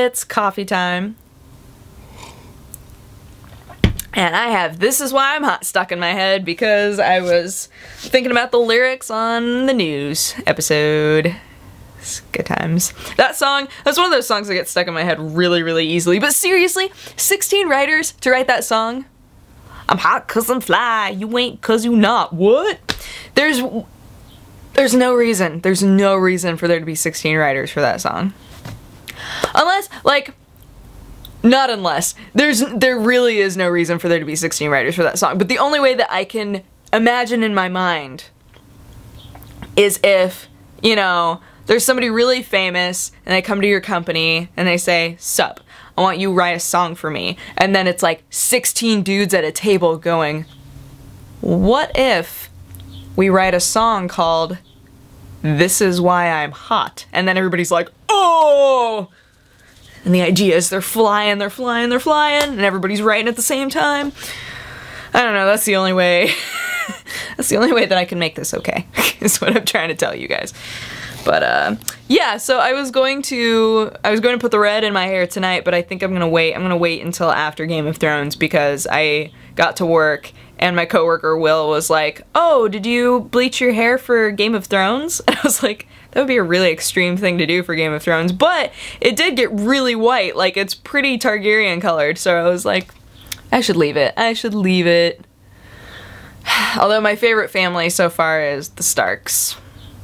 It's coffee time. And I have This Is Why I'm Hot stuck in my head because I was thinking about the lyrics on the news episode. It's good times. That song, that's one of those songs that gets stuck in my head really, really easily. But seriously, 16 writers to write that song? I'm hot cause I'm fly, you ain't cause you not. What? There's no reason. There's no reason for there to be 16 writers for that song. Unless, like, not unless. There really is no reason for there to be 16 writers for that song. But the only way that I can imagine in my mind is if, you know, there's somebody really famous and they come to your company and they say, "Sup, I want you to write a song for me." And then it's like 16 dudes at a table going, "What if we write a song called This Is Why I'm Hot?" And then everybody's like, "Oh!" And the idea is they're flying, and everybody's writing at the same time. I don't know, that's the only way. That's the only way that I can make this okay, is what I'm trying to tell you guys. But, yeah, so I was going to put the red in my hair tonight, but I think I'm gonna wait. I'm gonna wait until after Game of Thrones because I got to work and my coworker Will was like, "Oh, did you bleach your hair for Game of Thrones?" And I was like, that would be a really extreme thing to do for Game of Thrones, but it did get really white. Like, it's pretty Targaryen colored, so I was like, I should leave it. I should leave it. Although my favorite family so far is the Starks.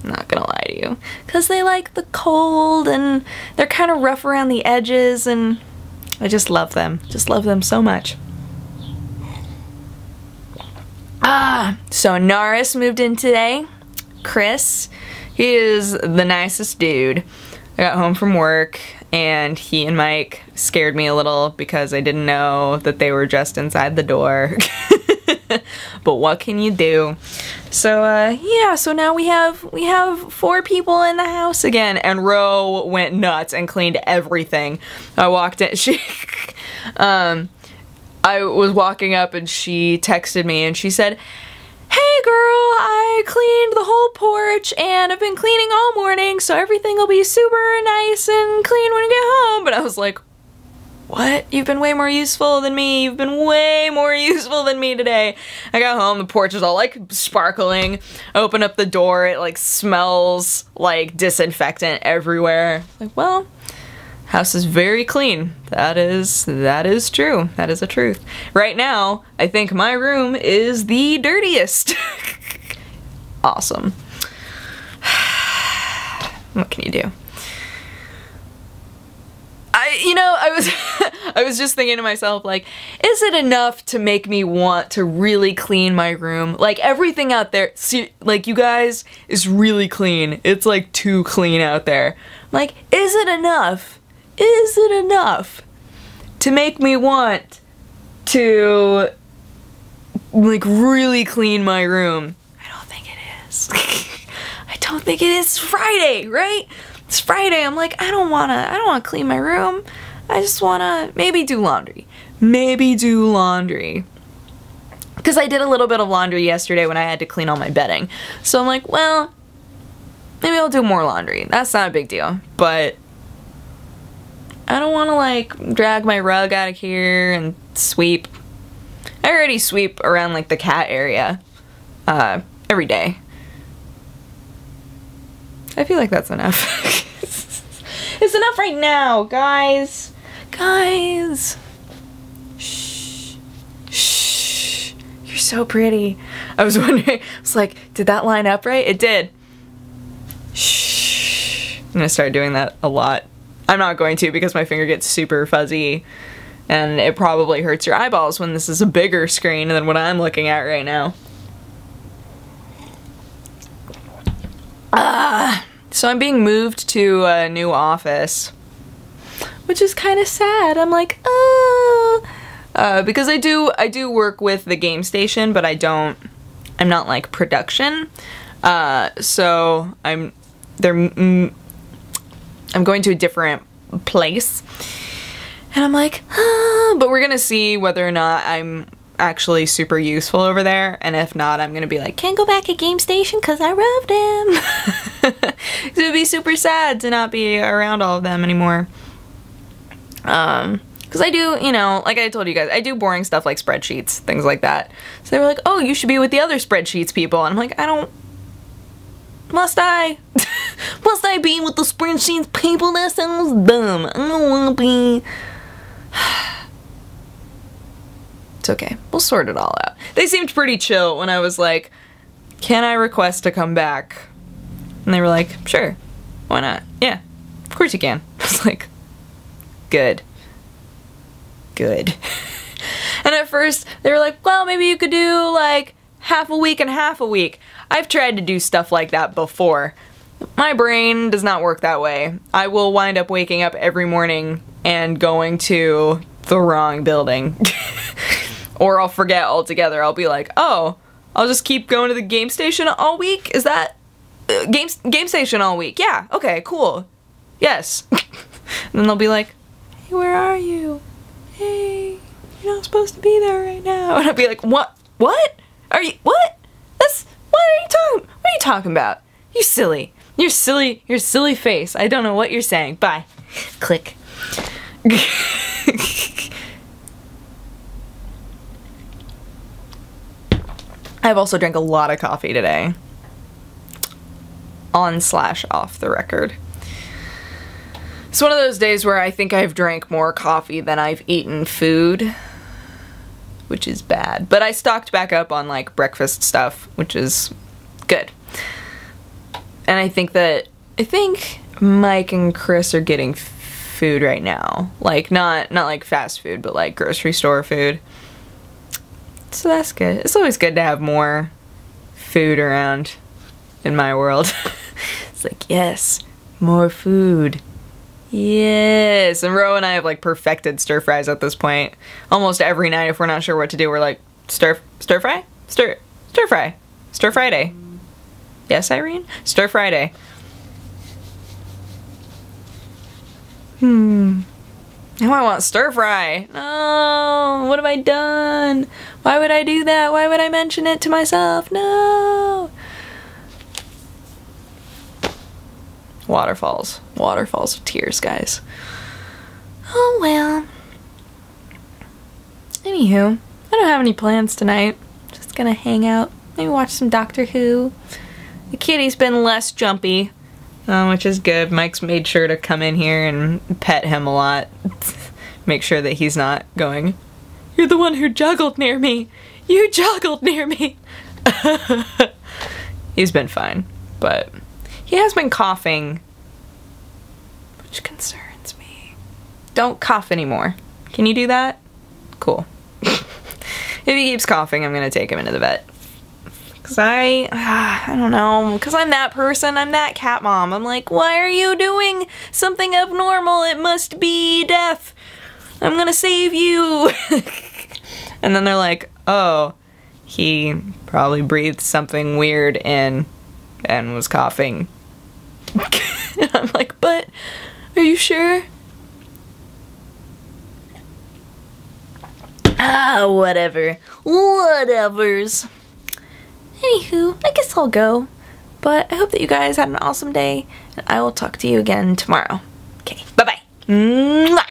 I'm not gonna lie to you. Because they like the cold, and they're kind of rough around the edges, and I just love them. Just love them so much. So Naris moved in today. Chris, he is the nicest dude. I got home from work and he and Mike scared me a little because I didn't know that they were just inside the door. But what can you do? So yeah, so now we have 4 people in the house again, and Ro went nuts and cleaned everything. I walked in, I was walking up and she texted me and she said, "Hey girl, I cleaned the whole porch and I've been cleaning all morning, so everything will be super nice and clean when you get home." But I was like, what? You've been way more useful than me. You've been way more useful than me today. I got home, the porch is all like sparkling. Open up the door, it like smells like disinfectant everywhere. Like, well, house is very clean. That is true. That is a truth. Right now, I think my room is the dirtiest. Awesome. What can you do? I was just thinking to myself, like, is it enough to make me want to really clean my room? Like, everything out there, see, like, you guys, is really clean. It's like too clean out there. Like, is it enough? Is it enough to make me want to, like, really clean my room? I don't think it is. I don't think it is. It's Friday, right? It's Friday. I'm like, I don't wanna clean my room. I just wanna maybe do laundry. Maybe do laundry. Because I did a little bit of laundry yesterday when I had to clean all my bedding. So I'm like, well, maybe I'll do more laundry. That's not a big deal. But I don't want to, like, drag my rug out of here and sweep. I already sweep around, like, the cat area every day. I feel like that's enough. It's enough right now, guys. Guys. Shh. Shh. You're so pretty. I was wondering, I was like, did that line up right? It did. Shh. I'm gonna start doing that a lot. I'm not going to because my finger gets super fuzzy and it probably hurts your eyeballs when this is a bigger screen than what I'm looking at right now. So I'm being moved to a new office, which is kind of sad. I'm like, oh, because I do work with the game station, but I'm not like production. So I'm going to a different place, and I'm like, but we're gonna see whether or not I'm actually super useful over there, and if not, I'm gonna be like, can't go back at game station because I rubbed him. It would be super sad to not be around all of them anymore. Because I do, you know, like I told you guys, I do boring stuff like spreadsheets, things like that. So they were like, oh, you should be with the other spreadsheets people. And I'm like, I don't... Must I? Must I be with the spreadsheets people? That sounds dumb. I don't want to be... It's okay. We'll sort it all out. They seemed pretty chill when I was like, can I request to come back? And they were like, sure. Why not? Yeah, of course you can. I was like, good. Good. And at first, they were like, well, maybe you could do like half a week and half a week. I've tried to do stuff like that before. My brain does not work that way. I will wind up waking up every morning and going to the wrong building. Or I'll forget altogether. I'll be like, oh, I'll just keep going to the game station all week? Is that... game station all week? Yeah, okay, cool. Yes. And then they'll be like, hey, where are you? Hey, you're not supposed to be there right now. And I'll be like, what? What? Are you... What? What are you talking about? You silly. You're silly. Your silly face. I don't know what you're saying. Bye. Click. I've also drank a lot of coffee today. On/off the record. It's one of those days where I think I've drank more coffee than I've eaten food, which is bad. But I stocked back up on like breakfast stuff, which is good. And I think Mike and Chris are getting food right now. Like not like fast food, but like grocery store food. So that's good. It's always good to have more food around in my world. It's like, yes, more food. Yes. And Ro and I have like perfected stir fries at this point. Almost every night if we're not sure what to do, we're like, stir fry? Stir fry. Stir Friday. Yes, Irene? Stir Friday. Now I want stir fry. No, what have I done? Why would I do that? Why would I mention it to myself? No. Waterfalls. Waterfalls of tears, guys. Oh well. Anywho, I don't have any plans tonight. Just gonna hang out. Maybe watch some Doctor Who. The kitty's been less jumpy. Which is good. Mike's made sure to come in here and pet him a lot. Make sure that he's not going, you're the one who juggled near me. You juggled near me. He's been fine, but he has been coughing, which concerns me. Don't cough anymore. Can you do that? Cool. If he keeps coughing, I'm gonna take him into the vet. Cause I don't know, cause I'm that person, I'm that cat mom. I'm like, why are you doing something abnormal? It must be death. I'm gonna save you. And then they're like, oh, he probably breathed something weird in and was coughing. And I'm like, but are you sure? Ah, whatever. Whatevers. Anywho, I guess I'll go. But I hope that you guys had an awesome day, and I will talk to you again tomorrow. Okay, bye-bye. Mwah!